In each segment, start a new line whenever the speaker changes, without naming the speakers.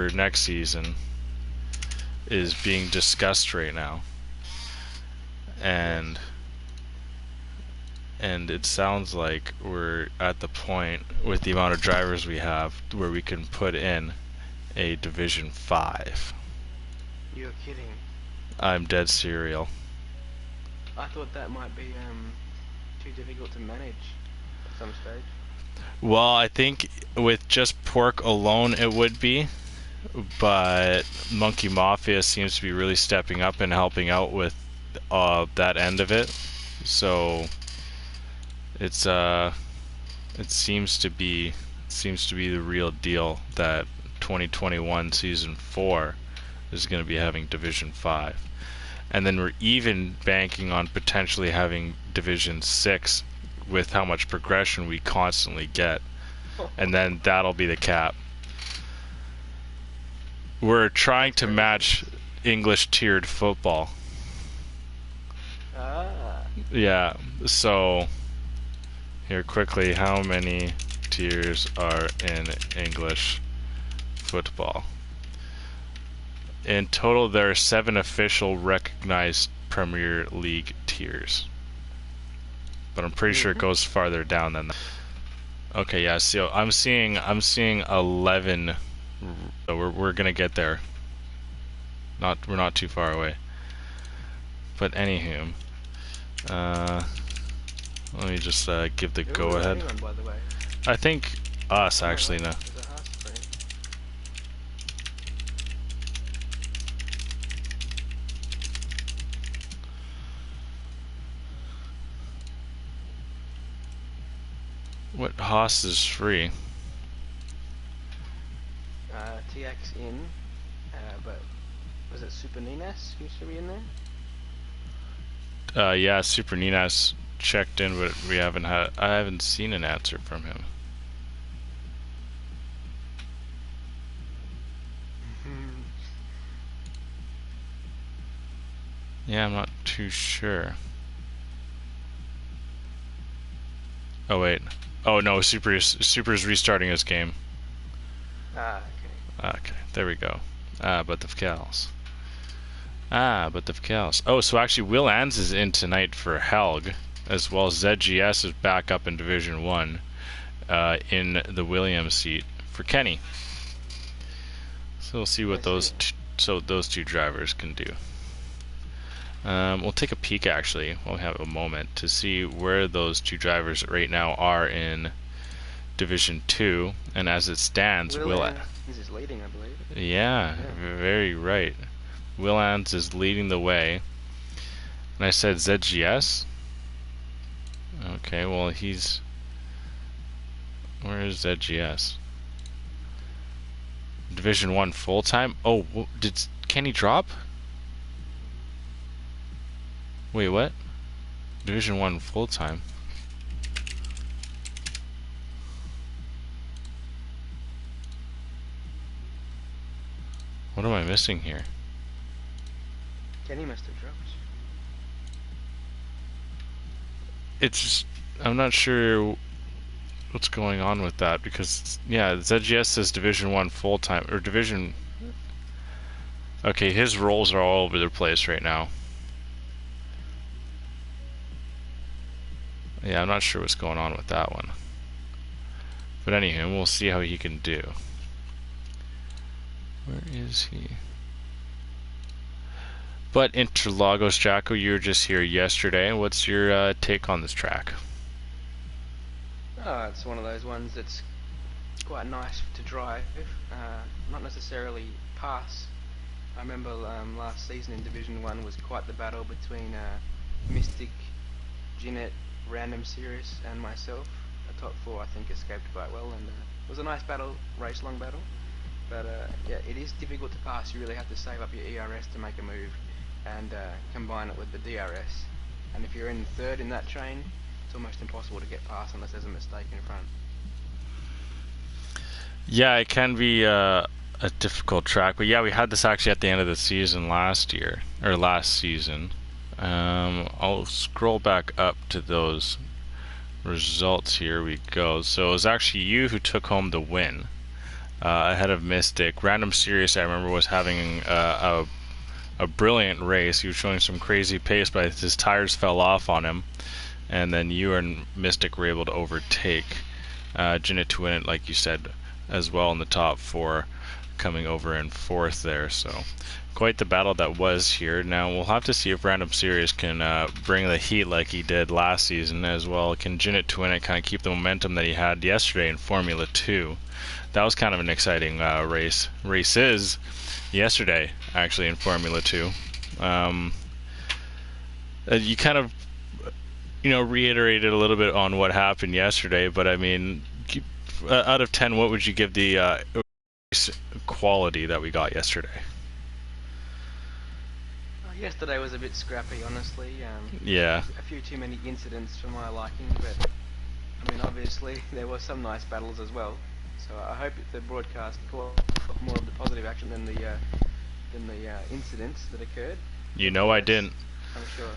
for next season is being discussed right now, and it sounds like we're at the point with the amount of drivers we have where we can put in a Division 5.
You're kidding.
I'm dead serial.
I thought that might be too difficult to manage at some stage.
Well, I think with just pork alone it would be, but Monkey Mafia seems to be really stepping up and helping out with that end of it. So it's it seems to be the real deal that 2021 season 4 is going to be having Division 5. And then we're even banking on potentially having Division 6 with how much progression we constantly get. And then that'll be the cap. We're trying to match English tiered football.
Ah.
Yeah, so here quickly, how many tiers are in English football? In total, there are 7 official recognized Premier League tiers. But I'm pretty sure it goes farther down than that. Okay, yeah, so I'm seeing 11. So we're gonna get there. We're not too far away. But anywho, let me just give the go ahead.
On, by the way?
I think us actually no. What Haas is free?
TX in, but was it Super Ninas used to be in there?
Yeah, Super Ninas checked in, but I haven't seen an answer from him. Yeah, I'm not too sure. Oh wait. Oh no, Super is restarting his game.
Ah, okay.
Okay, there we go. But the Vkals. But the Vkals. Oh, so actually Will Ans is in tonight for Helg, as well as ZGS is back up in Division 1 in the Williams seat for Kenny. So we'll see what those two drivers can do. We'll take a peek actually, we'll have a moment to see where those two drivers right now are in Division 2, and as it stands,
This is leading, I believe.
Yeah, very right. Will Ans is leading the way. And I said ZGS? Okay, well where is ZGS? Division 1 full-time? Oh, did Kenny drop? Wait, what? Division 1 full-time. What am I missing here?
Kenny must have dropped.
It's just, I'm not sure what's going on with that, because yeah, ZGS says Division 1 full-time, or Division... Okay, his roles are all over the place right now. Yeah, I'm not sure what's going on with that one. But anywho, we'll see how he can do. Where is he? But Interlagos, Jacko, you were just here yesterday. What's your take on this track?
Oh, it's one of those ones that's quite nice to drive, not necessarily pass. I remember last season in Division 1 was quite the battle between Mystic, Ginette, Random Series and myself. The top 4 I think escaped quite well, and it was a nice battle, race-long battle. But yeah, it is difficult to pass. You really have to save up your ERS to make a move and combine it with the DRS. And if you're in 3rd in that train, it's almost impossible to get past unless there's a mistake in front.
Yeah, it can be a difficult track. But yeah, we had this actually at the end of the season last season. I'll scroll back up to those results. Here we go. So it was actually you who took home the win. ahead of Mystic. Random Sirius, I remember, was having a brilliant race. He was showing some crazy pace, but his tires fell off on him. And then you and Mystic were able to overtake Jinit to win it, like you said, as well in the top four, coming over in fourth there. So quite the battle that was here. Now we'll have to see if Random Sirius can bring the heat like he did last season as well. Can Jinit to win it kind of keep the momentum that he had yesterday in Formula 2? That was kind of an exciting race. Races yesterday, actually, in Formula 2. You kind of reiterated a little bit on what happened yesterday, but I mean, out of 10, what would you give the quality that we got yesterday?
Yesterday was a bit scrappy, honestly.
Yeah.
A few too many incidents for my liking, but I mean, obviously there were some nice battles as well. So I hope the broadcast caught more of the positive action than the incidents that occurred.
I didn't.
I'm sure.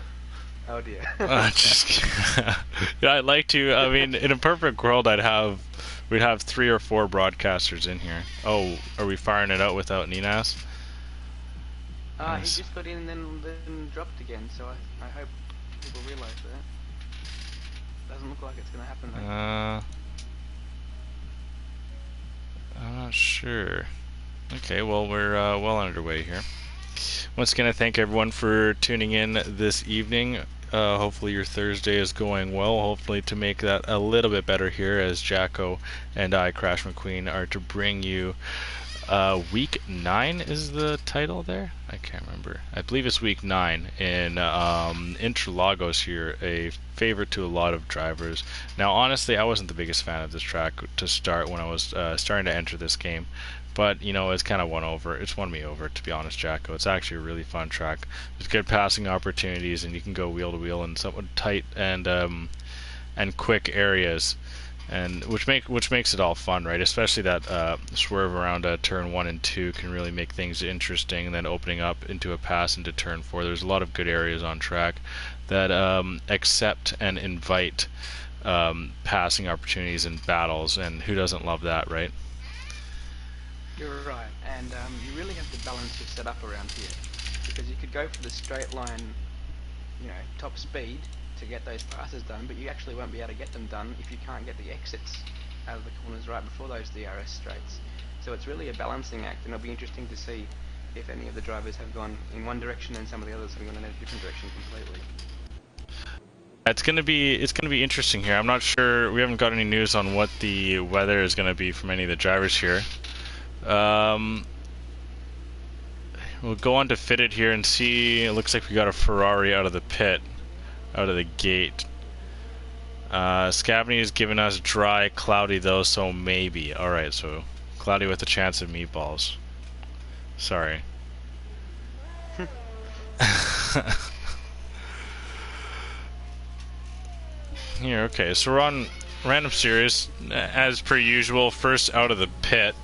Oh dear.
Yeah, I'd like to. I mean, in a perfect world, we'd have 3 or 4 broadcasters in here. Oh, are we firing it out without Ninas?
He just got in and then dropped again. So I hope people realise that. Doesn't look like it's going to happen though.
I'm not sure. Okay, well, we're well underway here. Once again, I thank everyone for tuning in this evening. Hopefully your Thursday is going well. Hopefully to make that a little bit better here, as Jacko and I, Crash McQueen, are to bring you week 9 is the title there? I can't remember. I believe it's week 9 in Interlagos here, a favorite to a lot of drivers. Now, honestly, I wasn't the biggest fan of this track to start when I was starting to enter this game. But, it's kind of it's won me over, to be honest, Jacko. It's actually a really fun track. There's good passing opportunities, and you can go wheel to wheel in somewhat tight and quick areas, and which makes it all fun, right? Especially that swerve around turn 1 and 2 can really make things interesting, and then opening up into a pass into turn 4. There's a lot of good areas on track that accept and invite passing opportunities and battles, and who doesn't love that, right?
You're right, and you really have to balance your setup around here, because you could go for the straight line, top speed to get those passes done, but you actually won't be able to get them done if you can't get the exits out of the corners right before those DRS straights. So it's really a balancing act, and it'll be interesting to see if any of the drivers have gone in one direction and some of the others have gone in a different direction completely.
It's gonna be interesting here. I'm not sure. We haven't got any news on what the weather is gonna be from any of the drivers here. We'll go on to fit it here and see. It looks like we got a Ferrari out of the pit, out of the gate. Scavney is giving us dry, cloudy though, so maybe. Alright, so cloudy with a chance of meatballs. Sorry. Here, okay, so we're on Random Series, as per usual, first out of the pit.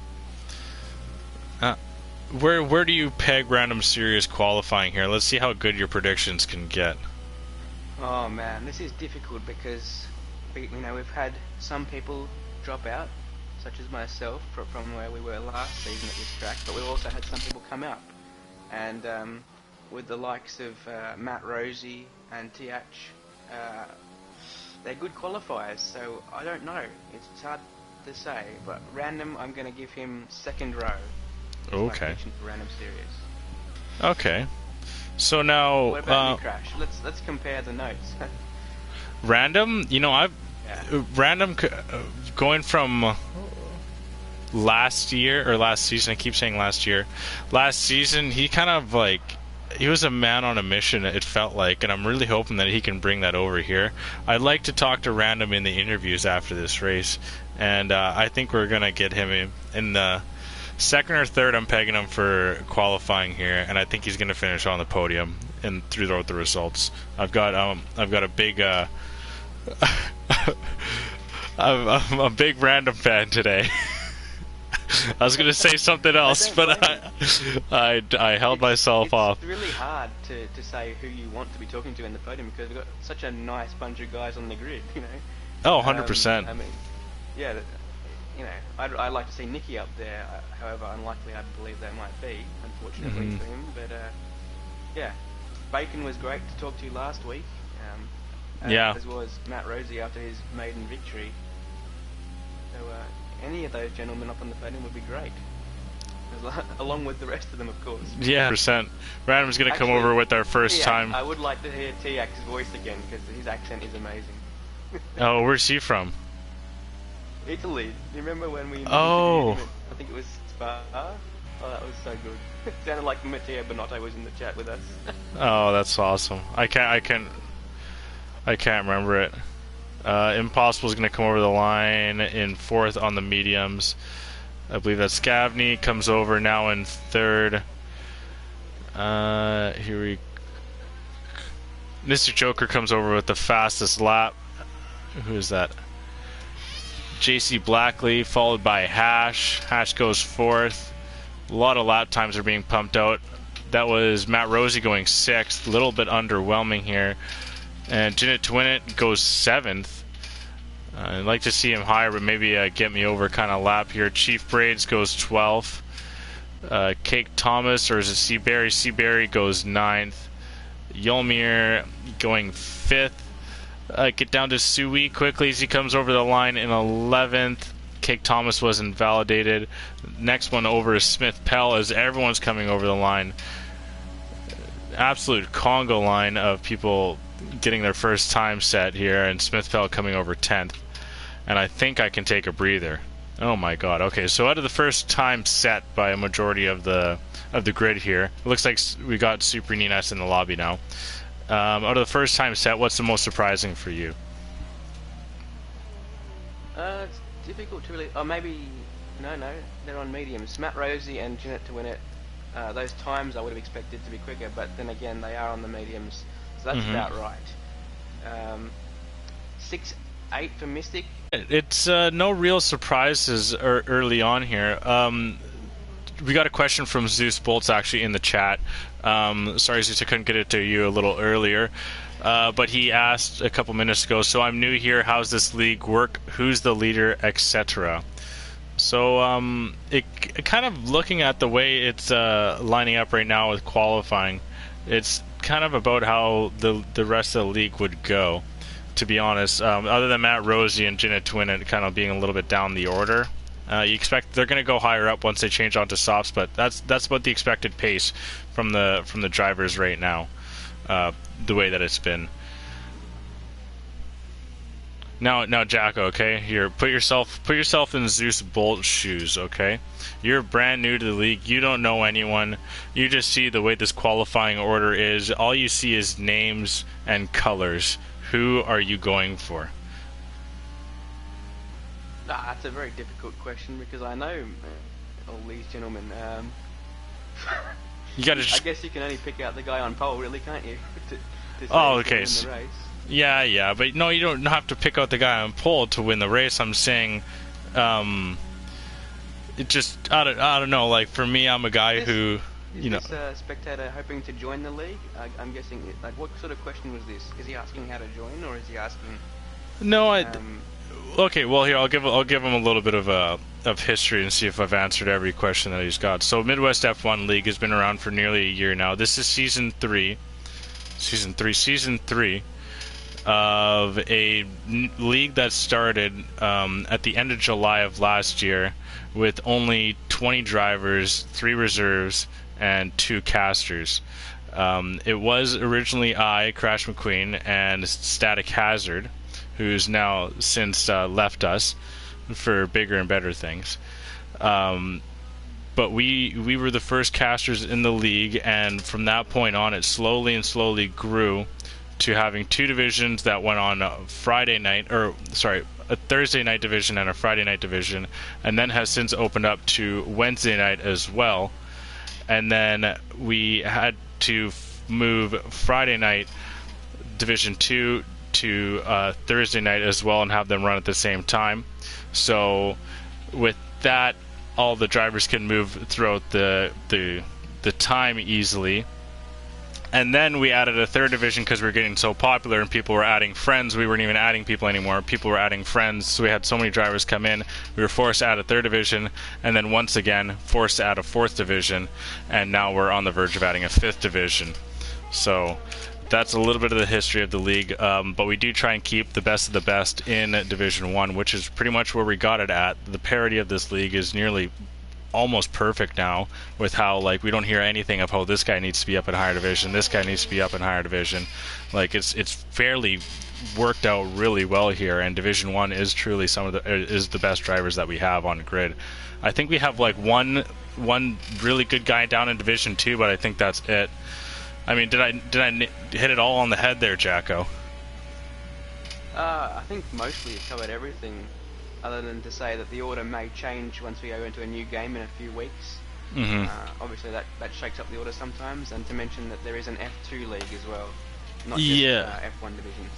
Where do you peg Random Series qualifying here? Let's see how good your predictions can get.
Oh man, this is difficult because we've had some people drop out, such as myself, from where we were last season at this track, but we've also had some people come up, and with the likes of Matt Rosie and Tiach, they're good qualifiers, so I don't know. It's hard to say, but Random, I'm going to give him second row.
Okay.
For Random Series.
Okay. So now,
what about you, Crash? Let's compare the notes.
Random, Random going from last season. I keep saying last year. Last season, he kind of he was a man on a mission, it felt like, and I'm really hoping that he can bring that over here. I'd like to talk to Random in the interviews after this race, and I think we're gonna get him in the second or third. I'm pegging him for qualifying here, and I think he's going to finish on the podium and throughout the results. I've got a big I'm a big Random fan today. I was going to say something else, but I held myself off.
It's really hard to say who you want to be talking to in the podium, because we've got such a nice bunch of guys on the grid,
Oh, 100%.
I mean, yeah. you know, I'd like to see Nicky up there. However unlikely I believe that might be, unfortunately for him. But yeah, Bacon was great to talk to last week.
Yeah.
As well as Matt Rosie after his maiden victory. So any of those gentlemen up on the podium would be great, along with the rest of them, of course.
Yeah, percent. Random's gonna come over with our first time.
I would like to hear Tiak's voice again because his accent is amazing.
Oh, where's he from?
Italy. Do you remember when we?
Oh.
I think it was Spa. Oh, that was so good. It sounded like Matteo Bonotto was in the chat with us.
Oh, that's awesome. I can't remember it. Impossible's gonna come over the line in fourth on the mediums. I believe that Scavney comes over now in third. Mr. Joker comes over with the fastest lap. Who is that? JC Blackley, followed by Hash. Hash goes fourth. A lot of lap times are being pumped out. That was Matt Rosie going sixth. A little bit underwhelming here. And Jinnit to Win It goes seventh. I'd like to see him higher, but maybe get me over kind of lap here. Chief Braids goes 12th. Cake Thomas, or is it Seaberry? Seaberry goes 9th. Yulmir going 5th. Get down to Sui quickly as he comes over the line in 11th. Cake Thomas was invalidated. Next one over is Smith Pell as everyone's coming over the line. Absolute Congo line of people getting their first time set here, and Smith Pell coming over 10th. And I think I can take a breather. Oh my god. Okay, so out of the first time set by a majority of the grid here, it looks like we got Super Ninas in the lobby now. Out of the first time set, what's the most surprising for you?
It's difficult to really. Oh, maybe no, they're on mediums. Matt Rosie and Jinnit to Win It. Those times I would have expected to be quicker, but then again they are on the mediums, so that's about right. 6-8 for Mystic.
It's no real surprises early on here. We got a question from Zeus Bolts actually in the chat. Sorry, Zeus, I couldn't get it to you a little earlier. But he asked a couple minutes ago, so I'm new here, how's this league work? Who's the leader, etc.? So it kind of looking at the way it's lining up right now with qualifying, it's kind of about how the rest of the league would go, to be honest. Other than Matt Rosie and Jinnit to Win It kind of being a little bit down the order. You expect they're going to go higher up once they change onto softs, but that's about the expected pace from the drivers right now. The way that it's been. Now, Jacko, okay? Here, put yourself in Zeus Bolt's shoes, okay? You're brand new to the league. You don't know anyone. You just see the way this qualifying order is. All you see is names and colors. Who are you going for?
That's a very difficult question because I know all these gentlemen.
You gotta
I guess you can only pick out the guy on pole, really, can't you?
Oh, okay.
The race.
Yeah, but no, you don't have to pick out the guy on pole to win the race. I'm saying, it just I don't know. Like for me, I'm a guy who, you know.
Is this spectator hoping to join the league? I'm guessing. Like, what sort of question was this? Is he asking how to join, or is he asking?
No, okay, well here I'll give him a little bit of history and see if I've answered every question that he's got. So MidWest F1 League has been around for nearly a year now. This is season three of a league that started at the end of July of last year with only 20 drivers, 3 reserves, and 2 casters. It was originally Crash McQueen, and Static Hazard, who's now since left us for bigger and better things. But we were the first casters in the league, and from that point on, it slowly grew to having 2 divisions that went on a Thursday night division and a Friday night division, and then has since opened up to Wednesday night as well. And then we had to move Friday night Division 2 to Thursday night as well and have them run at the same time. So with that, all the drivers can move throughout the time easily. And then we added a third division because we were getting so popular and people were adding friends. We weren't even adding people anymore. People were adding friends. So we had so many drivers come in. We were forced to add a third division. And then once again, forced to add a fourth division. And now we're on the verge of adding a fifth division. So that's a little bit of the history of the league. But we do try and keep the best of the best in Division 1, which is pretty much where we got it at. The parity of this league is nearly almost perfect now, with how like we don't hear anything of, oh, this guy needs to be up in higher division, this guy needs to be up in higher division. Like it's fairly worked out really well here, and Division 1 is truly is the best drivers that we have on grid. I think we have like one really good guy down in Division 2, but I think that's it. I mean, did I hit it all on the head there, Jacko?
I think mostly you've covered everything, other than to say that the order may change once we go into a new game in a few weeks. Obviously that shakes up the order sometimes, and to mention that there is an F2 league as well, not just F1 divisions.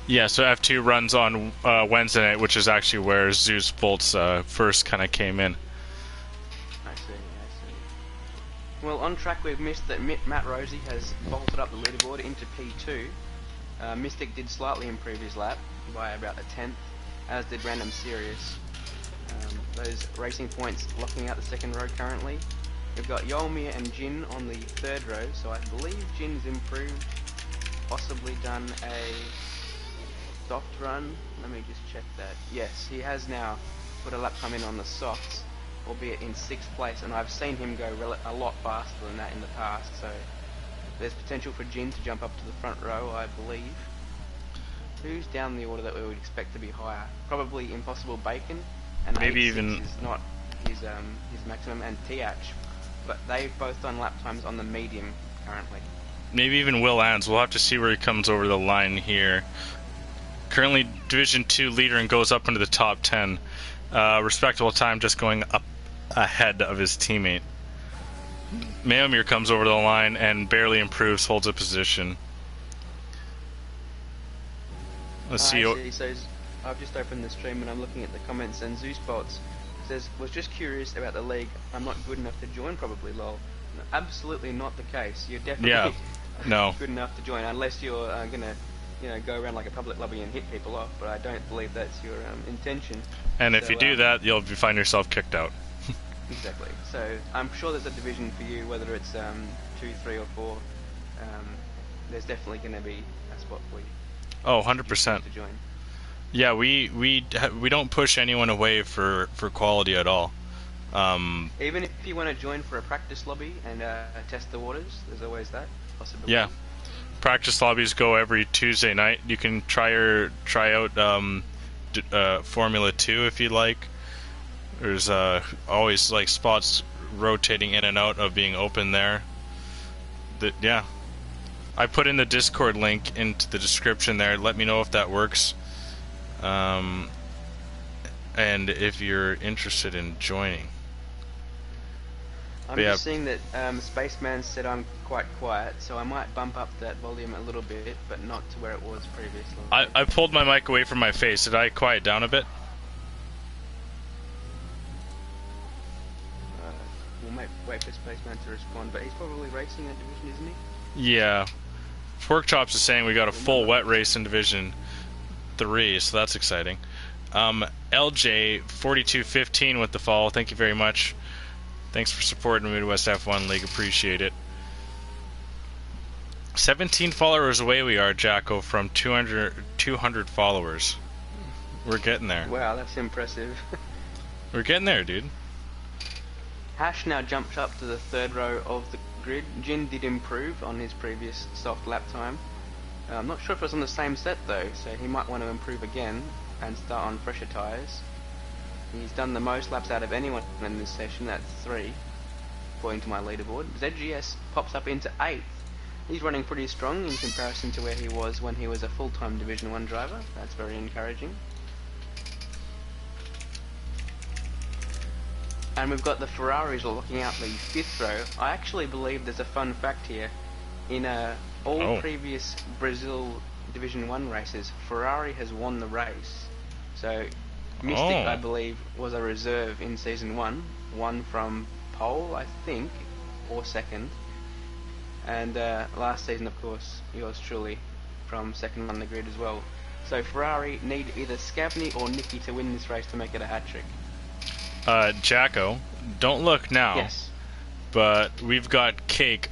Yeah, so F2 runs on Wednesday night, which is actually where Zeus Bolt's first kind of came in.
I see. Well, on track we've missed that Matt Rosie has bolted up the leaderboard into P2. Mystic did slightly improve his lap by about a tenth, as did Random Sirius. Those racing points locking out the second row currently. We've got Yolmir and Jin on the third row, so I believe Jin's improved, possibly done a soft run. Let me just check that. Yes, he has now put a lap time in on the softs, albeit in 6th place, and I've seen him go a lot faster than that in the past, so there's potential for Jin to jump up to the front row, I believe. Who's down the order that we would expect to be higher? Probably Impossible Bacon, and
maybe even
is not his maximum, and TH, but they've both done lap times on the medium currently.
Maybe even Will Ans. We'll have to see where he comes over the line here. Currently Division 2 leader and goes up into the top 10. Respectable time, just going up ahead of his teammate. Mayomir comes over the line and barely improves, holds a position. Let's see.
So I've just opened the stream and I'm looking at the comments, and Zeus Bolts says, was just curious about the league. I'm not good enough to join, probably, lol. No, absolutely not the case. You're definitely good enough to join, unless you're gonna go around like a public lobby and hit people off, but I don't believe that's your intention.
And if you do that, you'll find yourself kicked out.
Exactly. So I'm sure there's a division for you, whether it's 2, 3 or 4. There's definitely going to be a spot for you.
Oh, 100%.
To join.
Yeah, we don't push anyone away for quality at all.
Even if you want to join for a practice lobby and test the waters, there's always that possibility.
Yeah, practice lobbies go every Tuesday night. You can try out Formula 2 if you like. There's always like spots rotating in and out of being open there. Yeah, I put in the Discord link into the description there. Let me know if that works, and if you're interested in joining.
I'm just seeing that Spaceman said I'm quite quiet, so I might bump up that volume a little bit, but not to where it was previously.
I pulled my mic away from my face. Did I quiet down a bit?
We'll wait for Spaceman to respond, but he's probably racing in that division, isn't he?
Yeah. Pork Chops is saying we got a full wet race in Division 3, so that's exciting. LJ4215 with the follow. Thank you very much. Thanks for supporting Midwest F1 League. Appreciate it. 17 followers away we are, Jacko, from 200 followers. We're getting there.
Wow, that's impressive.
We're getting there, dude.
Hash now jumps up to the third row of the grid. Jin did improve on his previous soft lap time. I'm not sure if it was on the same set though, so he might want to improve again and start on fresher tyres. He's done the most laps out of anyone in this session, that's 3, according to my leaderboard. ZGS pops up into 8th. He's running pretty strong in comparison to where he was when he was a full-time Division 1 driver. That's very encouraging. And we've got the Ferraris locking out the 5th row. I actually believe there's a fun fact here. In all previous Brazil Division 1 races, Ferrari has won the race. So Mystic, I believe, was a reserve in Season 1. Won from pole, I think, or second. And last season, of course, yours truly from second on the grid as well. So Ferrari need either Scavney or Nicky to win this race to make it a hat-trick.
Jacko, don't look now,
Yes.
but we've got Cake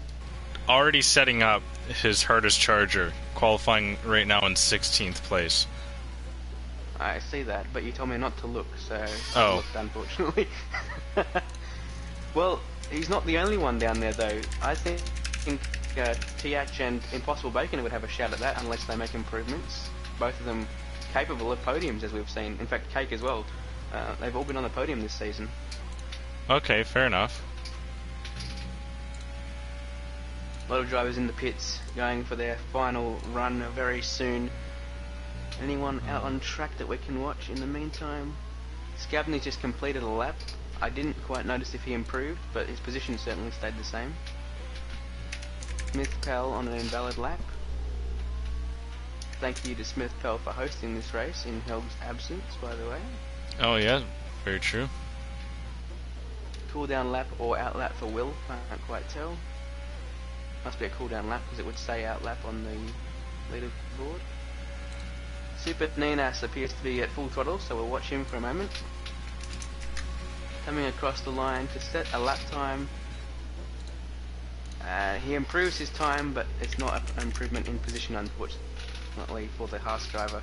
already setting up his hardest charger, qualifying right now in 16th place.
I see that, but you told me not to look, so
Oh.
I looked, unfortunately. Well, he's not the only one down there, though. I think Tiach and Impossible Bacon would have a shout at that, unless they make improvements. Both of them capable of podiums, as we've seen. In fact, Cake as well. They've all been on the podium this season.
Okay, fair enough.
A lot of drivers in the pits going for their final run very soon. Anyone out on track that we can watch in the meantime? Scavney just completed a lap. I didn't quite notice if he improved, but his position certainly stayed the same. Smith Pell on an invalid lap. Thank you to Smith Pell for hosting this race in Helg's absence, by the way.
Oh yeah, very true.
Cool down lap or out lap for Will, can't quite tell. Must be a cool down lap because it would say out lap on the leaderboard. Super Ninas appears to be at full throttle, so we'll watch him for a moment. Coming across the line to set a lap time. He improves his time, but it's not an improvement in position, unfortunately, for the Haas driver.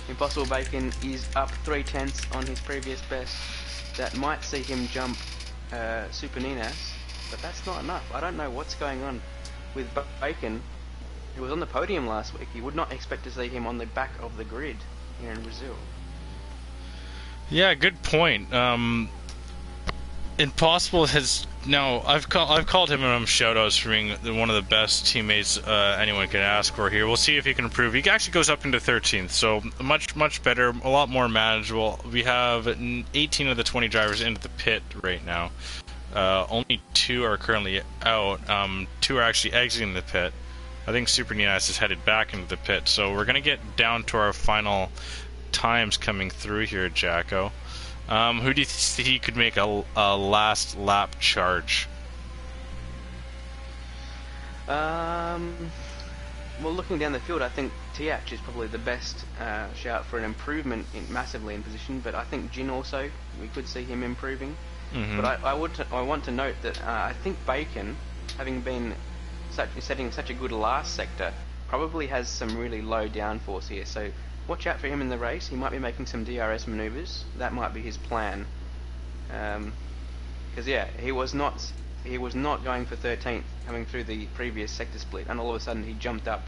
Impossible Bacon is up 3/10 on his previous best. That might see him jump Super Ninas, but that's not enough. I don't know what's going on with Bacon. He was on the podium last week. You would not expect to see him on the back of the grid here in Brazil.
Yeah, good point. Impossible has now. I've called him shoutouts for being one of the best teammates anyone can ask for here. We'll see if he can improve. He actually goes up into 13th, so much better, a lot more manageable. We have 18 of the 20 drivers into the pit right now. Only 2 are currently out. 2 are actually exiting the pit. I think Super Ninas is headed back into the pit, so we're gonna get down to our final times coming through here, Jacko. Who do you think he could make a last lap charge?
Well, looking down the field, I think Tiach is probably the best shout for an improvement massively in position, but I think Jin also, we could see him improving.
Mm-hmm.
But I want to note that I think Bacon, having been setting such a good last sector, probably has some really low downforce here, so watch out for him in the race. He might be making some DRS maneuvers. That might be his plan. Because yeah, he was not going for 13th coming through the previous sector split, and all of a sudden he jumped up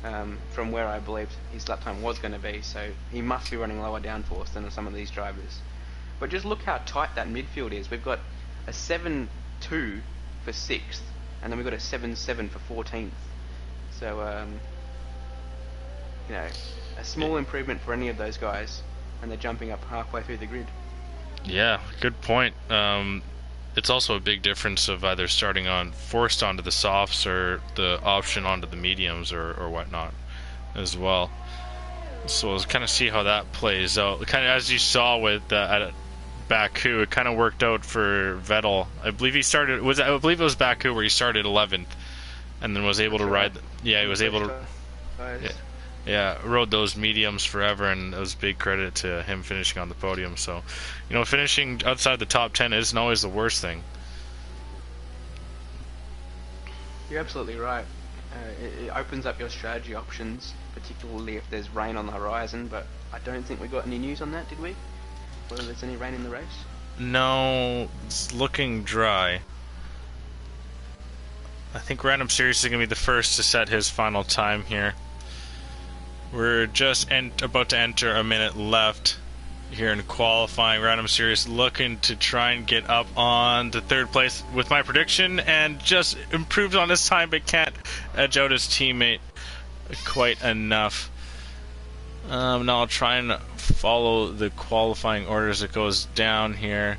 from where I believed his lap time was going to be. So he must be running lower downforce than some of these drivers. But just look how tight that midfield is. We've got a 7-2 for 6th, and then we've got a 7-7 for 14th. So you know, a small improvement for any of those guys, and they're jumping up halfway through the grid.
Yeah, good point. It's also a big difference of either starting on forced onto the softs or the option onto the mediums or whatnot as well. So we'll kind of see how that plays out. Kind of as you saw with at Baku, it kind of worked out for Vettel. I believe he started. I believe it was Baku where he started 11th, and then was able to ride. Yeah, he was able to. Yeah, rode those mediums forever, and it was big credit to him finishing on the podium. So, you know, finishing outside the top 10 isn't always the worst thing.
You're absolutely right. It opens up your strategy options, particularly if there's rain on the horizon, but I don't think we got any news on that, did we? Whether there's any rain in the race?
No, it's looking dry. I think Random Series is going to be the first to set his final time here. We're just about to enter a minute left here in qualifying. Random Series looking to try and get up on to 3rd place with my prediction, and just improves on his time but can't edge out his teammate quite enough. Now I'll try and follow the qualifying order as it goes down here.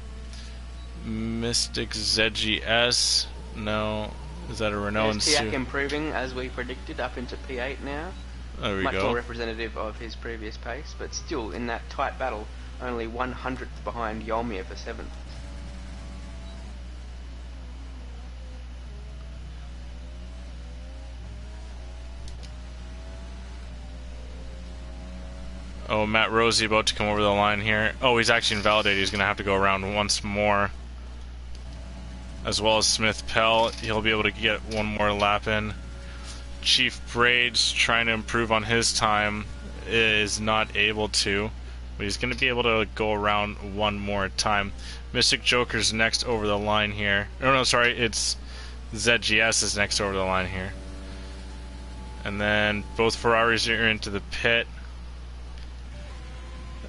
Mystic ZGS, no, is that a Renault?
Tiak improving as we predicted up into P8 now.
There we
Much
go.
more representative of his previous pace, but still in that tight battle, only 100th behind Yolmir for 7th.
So Matt Rosie about to come over the line here. Oh, he's actually invalidated. He's going to have to go around once more. As well as Smith Pell. He'll be able to get one more lap in. Chief Braids trying to improve on his time is not able to. But he's going to be able to go around one more time. Mystic Joker's next over the line here. Oh no, sorry, it's ZGS is next over the line here. And then both Ferraris are into the pit.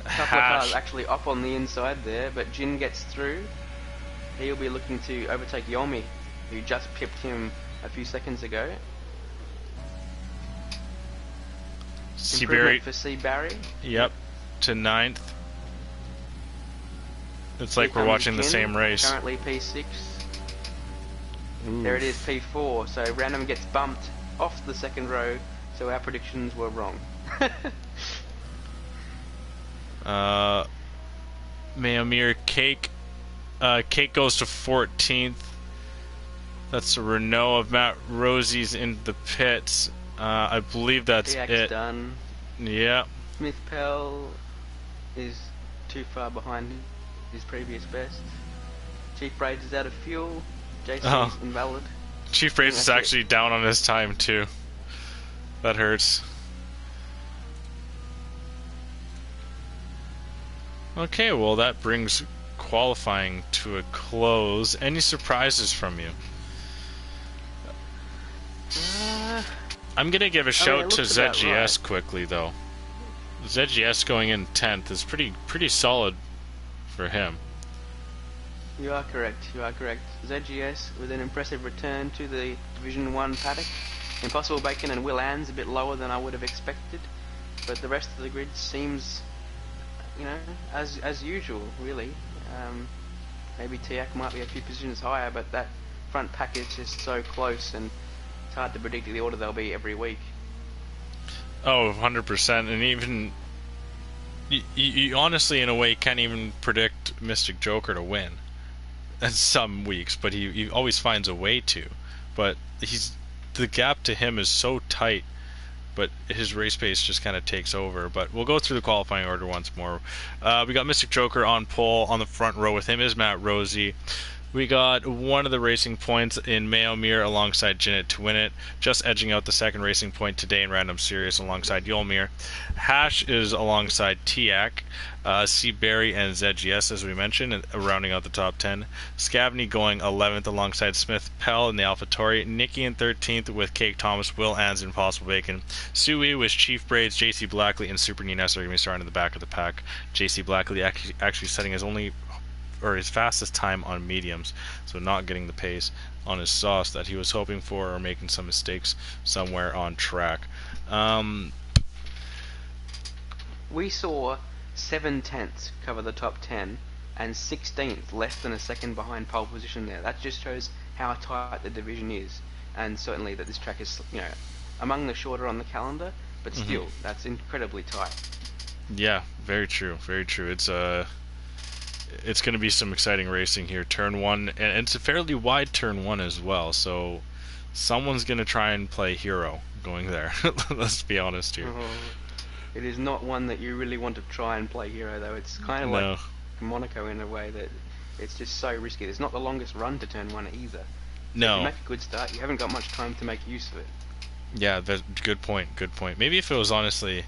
A couple of cars actually up on the inside there, but Jin gets through. He'll be looking to overtake Yomi, who just pipped him a few seconds ago. Improvement for C. Barry.
Yep, to 9th. It's like we're watching the same race.
Currently P6.
Oof.
There it is, P4. So Random gets bumped off the second row, so our predictions were wrong.
Mayomir Cake. Cake goes to 14th. That's a Renault of Matt Rosie's in the pits. I believe that's it.
Done.
Yeah.
Smith Pell is too far behind his previous best. Chief Braids is out of fuel. JC's invalid.
Chief Braids is actually down on his time too. That hurts. Okay, well that brings qualifying to a close. Any surprises from you? I'm gonna give a shout to ZGS quickly though. ZGS going in 10th is pretty solid for him.
You are correct. You are correct. ZGS with an impressive return to the Division 1 paddock. Impossible Bacon and Will Ann's a bit lower than I would have expected, but the rest of the grid seems, you know, as usual, really. Maybe Tiak might be a few positions higher, but that front pack is just so close, and it's hard to predict the order they'll be every week.
Oh, 100%, and even you honestly, in a way, can't even predict Mystic Joker to win. In some weeks, but he always finds a way to. But the gap to him is so tight, but his race pace just kind of takes over. But we'll go through the qualifying order once more. We got Mystic Joker on pole. On the front row with him is Matt Rosie. We got one of the racing points in Mayomir alongside Jinnit to win it, just edging out the second racing point today in Random Series alongside Yolmir. Hash is alongside Tiak, C. Barry and ZGS as we mentioned, and rounding out the top 10. Scavney going 11th alongside Smith Pell in the AlphaTauri. Nicky in 13th with Cake Thomas, Will Ann's Impossible Bacon. Sui with Chief Braids, JC Blackley, and Super Nines are going to be starting in the back of the pack. JC Blackley actually setting his fastest time on mediums, so not getting the pace on his sauce that he was hoping for, or making some mistakes somewhere on track.
We saw 7/10 cover the top 10 and 16th, less than a second behind pole position there. That just shows how tight the division is, and certainly that this track is, you know, among the shorter on the calendar, but still, that's incredibly tight.
Yeah, very true, very true. It's going to be some exciting racing here. Turn 1, and it's a fairly wide turn 1 as well, so someone's going to try and play hero going there. Let's be honest here.
It is not one that you really want to try and play hero, though. It's kind of like Monaco in a way that it's just so risky. It's not the longest run to turn 1 either. So
no.
If you make a good start, you haven't got much time to make use of it.
Yeah, that's good point. Good point. Maybe if it was honestly,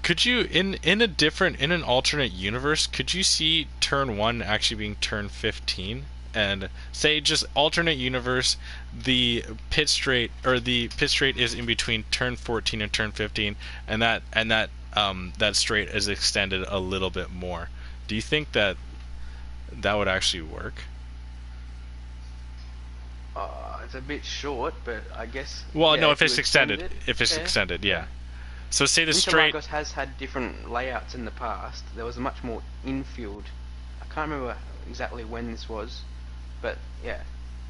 could you in an alternate universe, could you see turn 1 actually being turn 15? And say just alternate universe, the pit straight is in between turn 14 and turn 15, and that straight is extended a little bit more. Do you think that would actually work?
It's a bit short, but I guess.
Well,
yeah,
no, if it's extended, yeah. So say the straight.
Interlagos has had different layouts in the past. There was a much more infield. I can't remember exactly when this was, but yeah,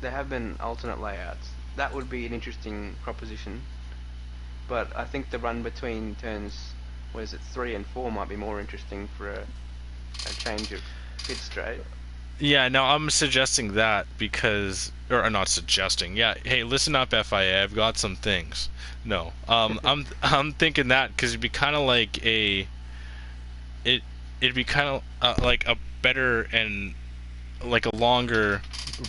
there have been alternate layouts. That would be an interesting proposition. But I think the run between turns, 3 and 4 might be more interesting for a change of pit straight.
Yeah, no, I'm suggesting that because or not suggesting. Yeah, hey, listen up, FIA. I've got some things. No, I'm thinking that because it'd be kind of like it it'd be kind of like a better and like a longer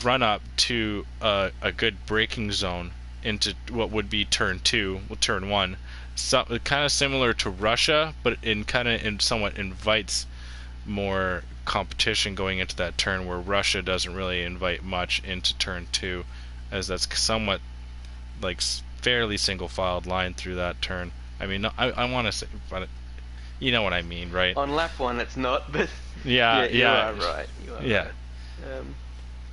run up to a good braking zone into what would be turn two, well, turn one. So, kind of similar to Russia, but in kind of in somewhat invites more competition going into that turn, where Russia doesn't really invite much into turn two, as that's somewhat like fairly single-filed line through that turn. I mean, I want to say, but you know what I mean, right?
On lap one, it's not, but
Yeah,
yeah, you
yeah,
are right. You are
yeah.
right.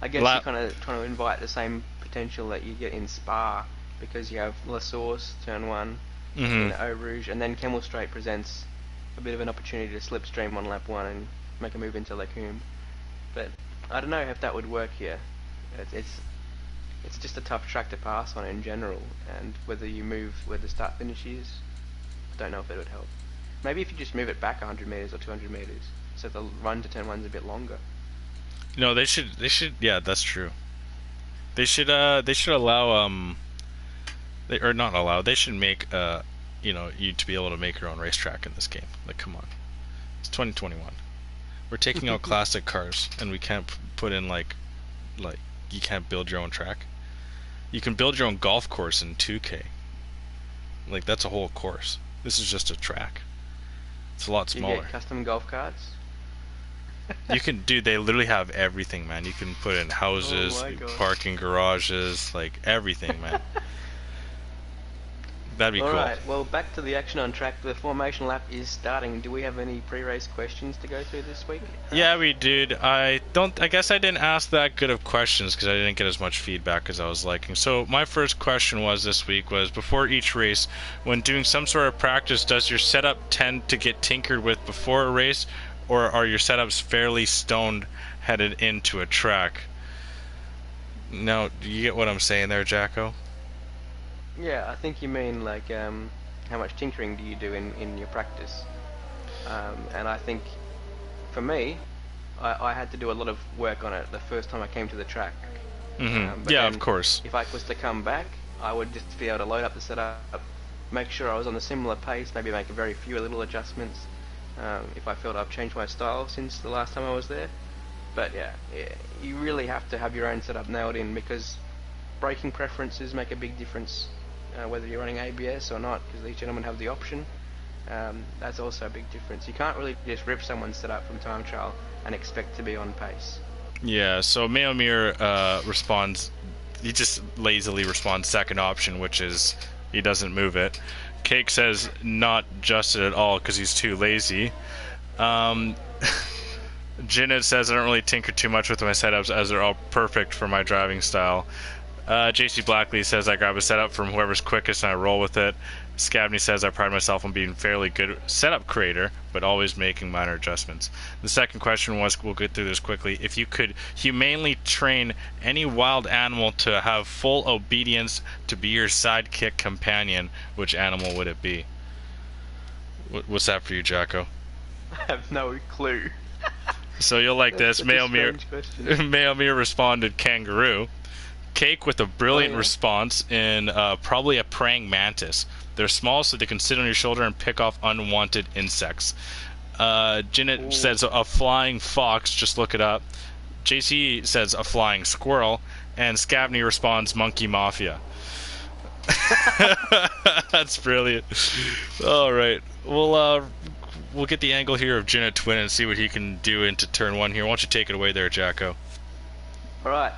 I guess you're kind of trying to invite the same potential that you get in Spa, because you have La Source, turn one, in Eau Rouge, and then Kemmel Straight presents a bit of an opportunity to slipstream on lap one and make a move into Lecumbe. But I don't know if that would work here. It's just a tough track to pass on in general, and whether you move where the start finish is, I don't know if it would help. Maybe if you just move it back 100 meters or 200 meters, so the run to turn one's a bit longer.
No, they should. Yeah, that's true. They should allow or not allow. They should make you to be able to make your own racetrack in this game. Like, come on, it's 2021. We're taking out classic cars, and we can't put in like you can't build your own track. You can build your own golf course in 2K. Like, that's a whole course. This is just a track. It's a lot smaller.
You get custom golf carts.
You can, dude. They literally have everything, man. You can put in houses, parking garages, like everything, man. That'd be cool.
Alright, well, back to the action on track. The formation lap is starting. Do we have any pre-race questions to go through this week?
Yeah, we did. I guess I didn't ask that good of questions because I didn't get as much feedback as I was liking. So my first question was this week was, before each race, when doing some sort of practice, does your setup tend to get tinkered with before a race, or are your setups fairly stoned headed into a track? Now, do you get what I'm saying there, Jacko?
Yeah, I think you mean like how much tinkering do you do in your practice? And I think for me, I had to do a lot of work on it the first time I came to the track.
Yeah, of course.
If I was to come back, I would just be able to load up the setup, make sure I was on a similar pace, maybe make a very few little adjustments if I felt I've changed my style since the last time I was there. But yeah, you really have to have your own setup nailed in, because braking preferences make a big difference. Whether you're running ABS or not, because each gentlemen have the option. That's also a big difference. You can't really just rip someone's setup from time trial and expect to be on pace.
Yeah, so Maomir responds, he just lazily responds second option, which is he doesn't move it. Cake says not adjusted at all because he's too lazy. Jinnit says I don't really tinker too much with my setups as they're all perfect for my driving style. JC Blackley says I grab a setup from whoever's quickest and I roll with it. Scabney says I pride myself on being fairly good setup creator, but always making minor adjustments. The second question was, we'll get through this quickly, if you could humanely train any wild animal to have full obedience to be your sidekick companion, which animal would it be? What's that for you, Jacko?
I have no clue.
So you'll like this. Maomir responded kangaroo. Cake with a brilliant response in probably a praying mantis. They're small, so they can sit on your shoulder and pick off unwanted insects. Jinnit says a flying fox, just look it up. JC says a flying squirrel, and Scabney responds monkey mafia. That's brilliant. All right, we'll get the angle here of Jinnit Twin and see what he can do into turn one here. Why don't you take it away there, Jacko?
All right.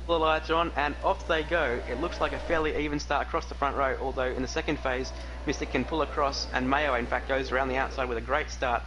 The lights are on and off they go. It looks like a fairly even start across the front row, although in the second phase Mystic can pull across, and Mayo in fact goes around the outside with a great start